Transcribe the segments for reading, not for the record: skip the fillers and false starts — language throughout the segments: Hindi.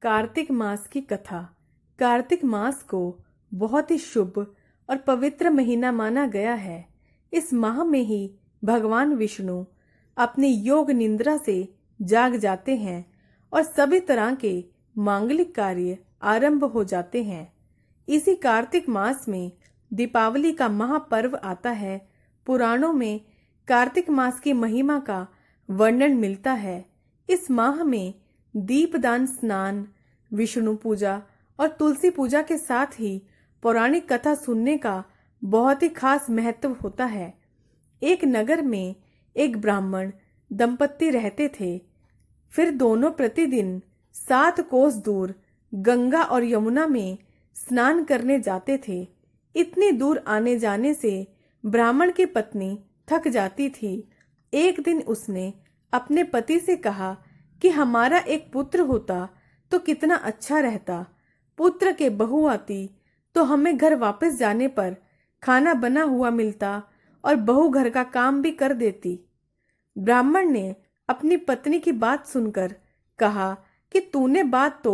कार्तिक मास की कथा। कार्तिक मास को बहुत ही शुभ और पवित्र महीना माना गया है। इस माह में ही भगवान विष्णु अपनी योग निद्रा से जाग जाते हैं और सभी तरह के मांगलिक कार्य आरंभ हो जाते हैं। इसी कार्तिक मास में दीपावली का महापर्व आता है। पुराणों में कार्तिक मास की महिमा का वर्णन मिलता है। इस माह में दीपदान, स्नान, विष्णु पूजा और तुलसी पूजा के साथ ही पौराणिक कथा सुनने का बहुत ही खास महत्व होता है। एक नगर में एक ब्राह्मण दंपत्ति रहते थे। फिर दोनों प्रतिदिन 7 कोस दूर गंगा और यमुना में स्नान करने जाते थे। इतनी दूर आने जाने से ब्राह्मण की पत्नी थक जाती थी। एक दिन उसने अपने पति से कहा कि हमारा एक पुत्र होता तो कितना अच्छा रहता। पुत्र के बहू आती तो हमें घर वापस जाने पर खाना बना हुआ मिलता और बहू घर का काम भी कर देती। ब्राह्मण ने अपनी पत्नी की बात सुनकर कहा कि तूने बात तो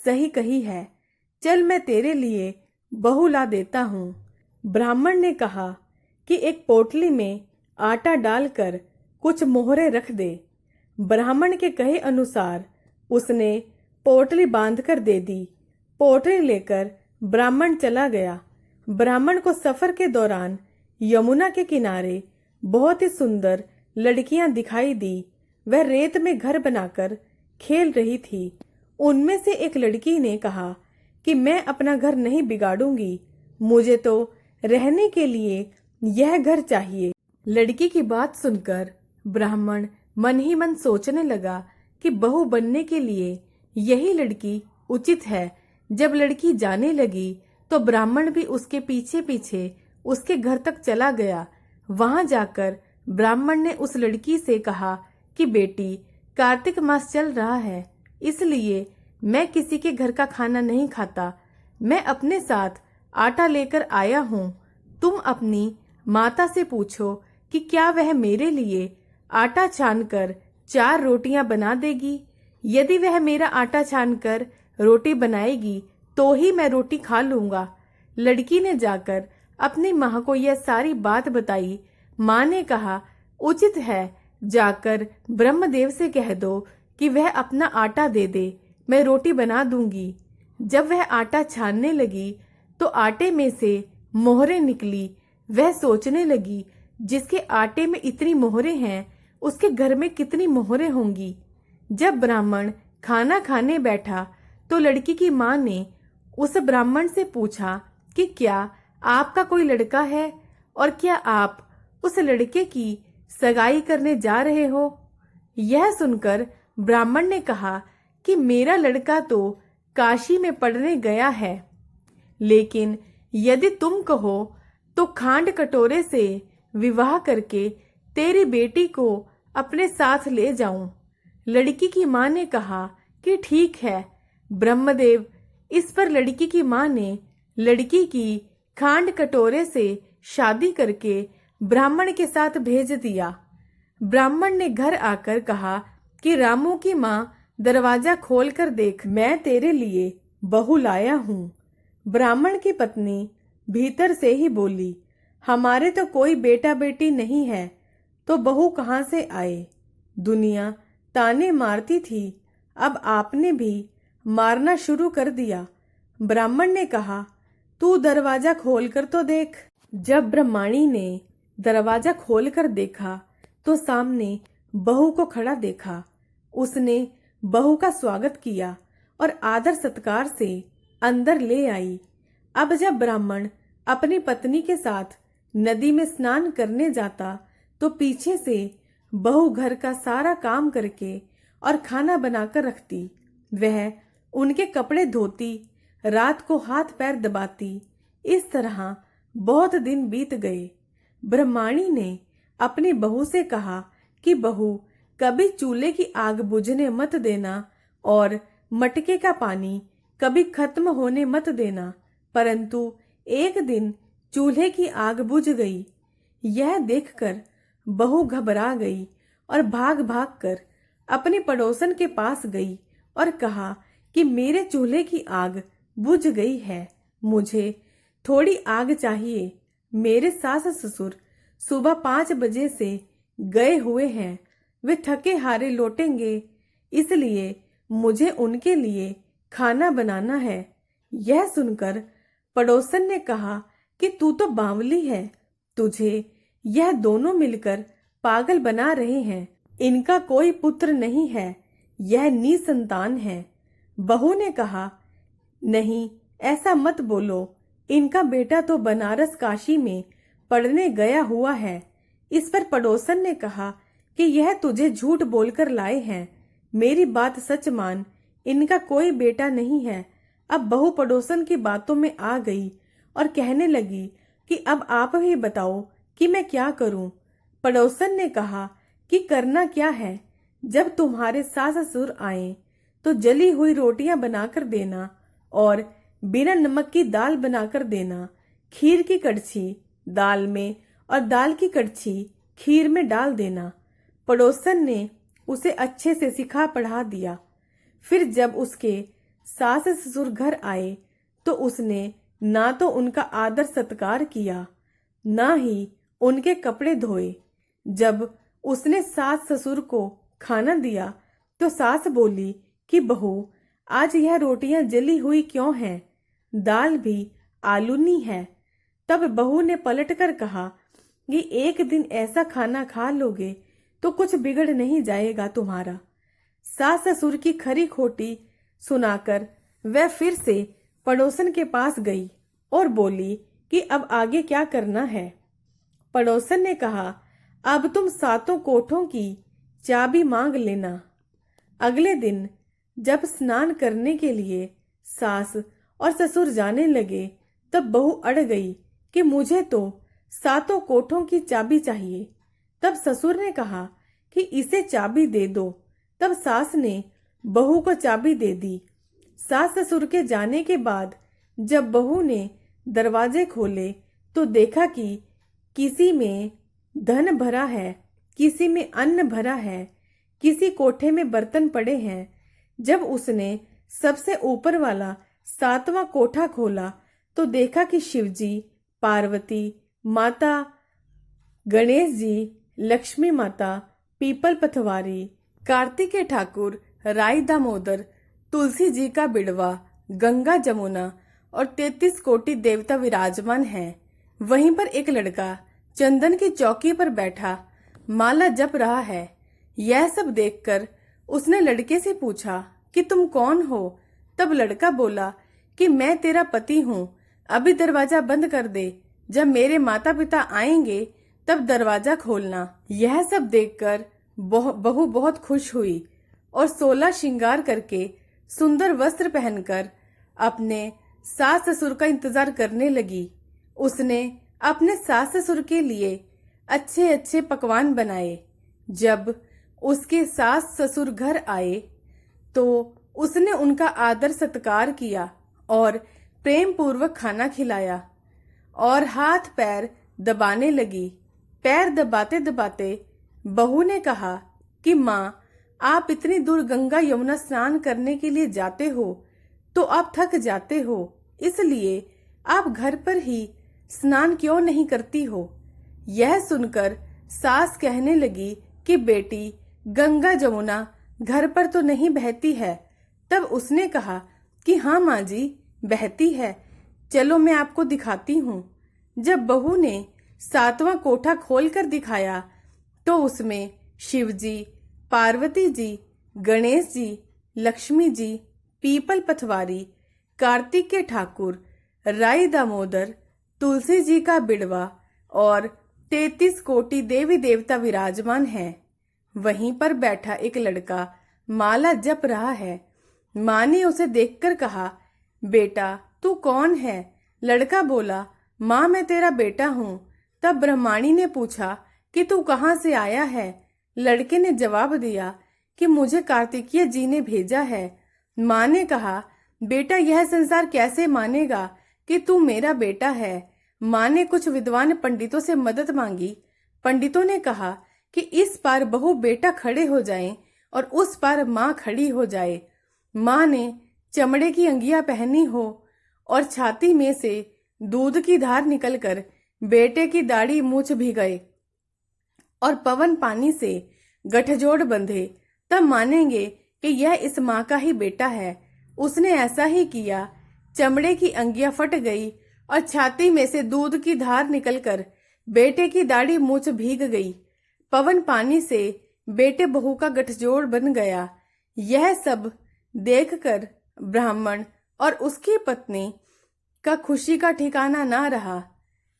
सही कही है, चल मैं तेरे लिए बहू ला देता हूँ। ब्राह्मण ने कहा कि एक पोटली में आटा डालकर कुछ मोहरे रख दे। ब्राह्मण के कहे अनुसार उसने पोटली बांधकर दे दी। पोटली लेकर ब्राह्मण चला गया। ब्राह्मण को सफर के दौरान यमुना के किनारे बहुत ही सुंदर लड़कियां दिखाई दी। वह रेत में घर बनाकर खेल रही थी। उनमें से एक लड़की ने कहा कि मैं अपना घर नहीं बिगाड़ूंगी, मुझे तो रहने के लिए यह घर चाहिए। लड़की की बात सुनकर ब्राह्मण मन ही मन सोचने लगा कि बहू बनने के लिए यही लड़की उचित है। जब लड़की जाने लगी तो ब्राह्मण भी उसके पीछे पीछे उसके घर तक चला गया। वहां जाकर ब्राह्मण ने उस लड़की से कहा कि बेटी, कार्तिक मास चल रहा है, इसलिए मैं किसी के घर का खाना नहीं खाता। मैं अपने साथ आटा लेकर आया हूँ। तुम अपनी माता से पूछो कि क्या वह मेरे लिए आटा छानकर 4 रोटियां बना देगी। यदि वह मेरा आटा छानकर रोटी बनाएगी तो ही मैं रोटी खा लूंगा। लड़की ने जाकर अपनी माँ को यह सारी बात बताई। माँ ने कहा, उचित है, जाकर ब्रह्मदेव से कह दो कि वह अपना आटा दे दे, मैं रोटी बना दूंगी। जब वह आटा छानने लगी तो आटे में से मोहरें निकली। वह सोचने लगी, जिसके आटे में इतनी मोहरें हैं उसके घर में कितनी मोहरें होंगी। जब ब्राह्मण खाना खाने बैठा तो लड़की की माँ ने उस ब्राह्मण से पूछा कि क्या आपका कोई लड़का है और क्या आप उस लड़के की सगाई करने जा रहे हो। यह सुनकर ब्राह्मण ने कहा कि मेरा लड़का तो काशी में पढ़ने गया है, लेकिन यदि तुम कहो तो खांड कटोरे से विवाह करके तेरी बेटी को अपने साथ ले जाऊं। लड़की की माँ ने कहा कि ठीक है। ब्रह्मदेव इस पर लड़की की माँ ने लड़की की खांड कटोरे से शादी करके ब्राह्मण के साथ भेज दिया। ब्राह्मण ने घर आकर कहा कि रामू की माँ, दरवाजा खोल कर देख, मैं तेरे लिए बहू लाया हूँ। ब्राह्मण की पत्नी भीतर से ही बोली, हमारे तो कोई बेटा बेटी नहीं है, तो बहू कहाँ से आए। दुनिया ताने मारती थी, अब आपने भी मारना शुरू कर दिया। ब्राह्मण ने कहा, तू दरवाजा खोलकर तो देख। जब ब्रह्माणी ने दरवाजा खोलकर देखा तो सामने बहू को खड़ा देखा। उसने बहू का स्वागत किया और आदर सत्कार से अंदर ले आई। अब जब ब्राह्मण अपनी पत्नी के साथ नदी में स्नान करने जाता तो पीछे से बहू घर का सारा काम करके और खाना बनाकर रखती। वह उनके कपड़े धोती, रात को हाथ पैर दबाती। इस तरह बहुत दिन बीत गए। ब्रह्माणी ने अपनी बहू से कहा कि बहू, कभी चूल्हे की आग बुझने मत देना और मटके का पानी कभी खत्म होने मत देना। परंतु एक दिन चूल्हे की आग बुझ गई। यह देखकर बहू घबरा गई और भाग भाग कर अपने पड़ोसन के पास गई और कहा कि मेरे चूल्हे की आग बुझ गई है, मुझे थोड़ी आग चाहिए। मेरे सास ससुर सुबह 5 बजे से गए हुए हैं, वे थके हारे लौटेंगे, इसलिए मुझे उनके लिए खाना बनाना है। यह सुनकर पड़ोसन ने कहा कि तू तो बावली है, तुझे यह दोनों मिलकर पागल बना रहे हैं। इनका कोई पुत्र नहीं है, यह निसंतान है। बहू ने कहा, नहीं ऐसा मत बोलो, इनका बेटा तो बनारस काशी में पढ़ने गया हुआ है। इस पर पड़ोसन ने कहा कि यह तुझे झूठ बोलकर लाए हैं, मेरी बात सच मान, इनका कोई बेटा नहीं है। अब बहू पड़ोसन की बातों में आ गई और कहने लगी कि अब आप ही बताओ कि मैं क्या करूं। पड़ोसन ने कहा कि करना क्या है, जब तुम्हारे सास ससुर आए तो जली हुई रोटियां बनाकर देना और बिना नमक की दाल बनाकर देना, खीर की कड़छी दाल में और दाल की कड़छी खीर में डाल देना। पड़ोसन ने उसे अच्छे से सिखा पढ़ा दिया। फिर जब उसके सास ससुर घर आए तो उसने ना तो उनका आदर सत्कार किया, ना ही उनके कपड़े धोए। जब उसने सास ससुर को खाना दिया तो सास बोली कि बहू, आज यह रोटियां जली हुई क्यों हैं, दाल भी आलूनी है। तब बहू ने पलटकर कहा कि एक दिन ऐसा खाना खा लोगे तो कुछ बिगड़ नहीं जाएगा तुम्हारा। सास ससुर की खरी खोटी सुनाकर वह फिर से पड़ोसन के पास गई और बोली कि अब आगे क्या करना है। पड़ोसन ने कहा, अब तुम 7 कोठों की चाबी मांग लेना। अगले दिन जब स्नान करने के लिए सास और ससुर जाने लगे तब बहू अड़ गई कि मुझे तो 7 कोठों की चाबी चाहिए। तब ससुर ने कहा कि इसे चाबी दे दो। तब सास ने बहू को चाबी दे दी। सास ससुर के जाने के बाद जब बहू ने दरवाजे खोले तो देखा कि किसी में धन भरा है, किसी में अन्न भरा है, किसी कोठे में बर्तन पड़े हैं। जब उसने सबसे ऊपर वाला 7वां कोठा खोला तो देखा कि शिवजी, पार्वती माता, गणेश जी, लक्ष्मी माता, पीपल पथवारी, कार्तिकेय ठाकुर, राई दामोदर, तुलसी जी का बिड़वा, गंगा जमुना और 33 कोटि देवता विराजमान हैं। वहीं पर एक लड़का चंदन की चौकी पर बैठा माला जप रहा है। यह सब देखकर उसने लड़के से पूछा कि तुम कौन हो। तब लड़का बोला कि मैं तेरा पति हूँ, अभी दरवाजा बंद कर दे, जब मेरे माता पिता आएंगे तब दरवाजा खोलना। यह सब देखकर बहू बहुत खुश हुई और 16 श्रृंगार करके सुंदर वस्त्र पहनकर अपने सास ससुर का इंतजार करने लगी। उसने अपने सास ससुर के लिए अच्छे अच्छे पकवान बनाए। जब उसके सास ससुर घर आए तो उसने उनका आदर सत्कार किया और प्रेम पूर्वक खाना खिलाया और हाथ पैर दबाने लगी। पैर दबाते दबाते बहू ने कहा कि माँ, आप इतनी दूर गंगा यमुना स्नान करने के लिए जाते हो तो आप थक जाते हो, इसलिए आप घर पर ही स्नान क्यों नहीं करती हो। यह सुनकर सास कहने लगी कि बेटी, गंगा जमुना घर पर तो नहीं बहती है। तब उसने कहा कि हाँ माँ जी, बहती है, चलो मैं आपको दिखाती हूँ। जब बहू ने 7वां कोठा खोलकर दिखाया तो उसमें शिवजी, पार्वती जी, गणेश जी, लक्ष्मी जी, पीपल पथवारी, कार्तिकेय ठाकुर, राई दामोदर, तुलसी जी का बिड़वा और 33 कोटि देवी देवता विराजमान हैं। वहीं पर बैठा एक लड़का माला जप रहा है। माँ ने उसे देखकर कहा, बेटा तू कौन है? लड़का बोला, माँ मैं तेरा बेटा हूँ। तब ब्रह्माणी ने पूछा कि तू कहाँ से आया है? लड़के ने जवाब दिया कि मुझे कार्तिकेय जी ने भेजा है। माँ ने कहा, बेटा यह संसार कैसे मानेगा कि तू मेरा बेटा है। माँ ने कुछ विद्वान पंडितों से मदद मांगी। पंडितों ने कहा कि इस पार बहू बेटा खड़े हो जाएं और उस पार माँ खड़ी हो जाए। माँ ने चमड़े की अंगियां पहनी हो और छाती में से दूध की धार निकलकर बेटे की दाढ़ी मूछ भी गए और पवन पानी से गठजोड़ बंधे, तब मानेंगे कि यह इस माँ का ही बेटा है। उसने ऐसा ही किया। चमड़े की अंगियां फट गई और छाती में से दूध की धार निकलकर बेटे की दाढ़ी मूछ भीग गई। पवन पानी से बेटे बहू का गठजोड़ बन गया। यह सब देखकर ब्राह्मण और उसकी पत्नी का खुशी का ठिकाना ना रहा।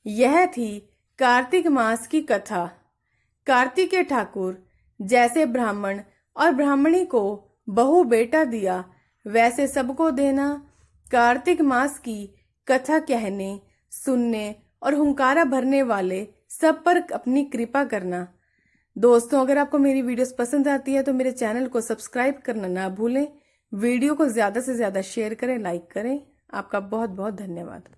यह थी कार्तिक मास की कथा। कार्तिकेय ठाकुर जैसे ब्राह्मण और ब्राह्मणी को बहू बेटा दिया, वैसे सबको देना। कार्तिक मास की कथा कहने, सुनने और हुंकारा भरने वाले सब पर अपनी कृपा करना। दोस्तों, अगर आपको मेरी वीडियोस पसंद आती है तो मेरे चैनल को सब्सक्राइब करना ना भूलें। वीडियो को ज्यादा से ज्यादा शेयर करें, लाइक करें। आपका बहुत बहुत धन्यवाद।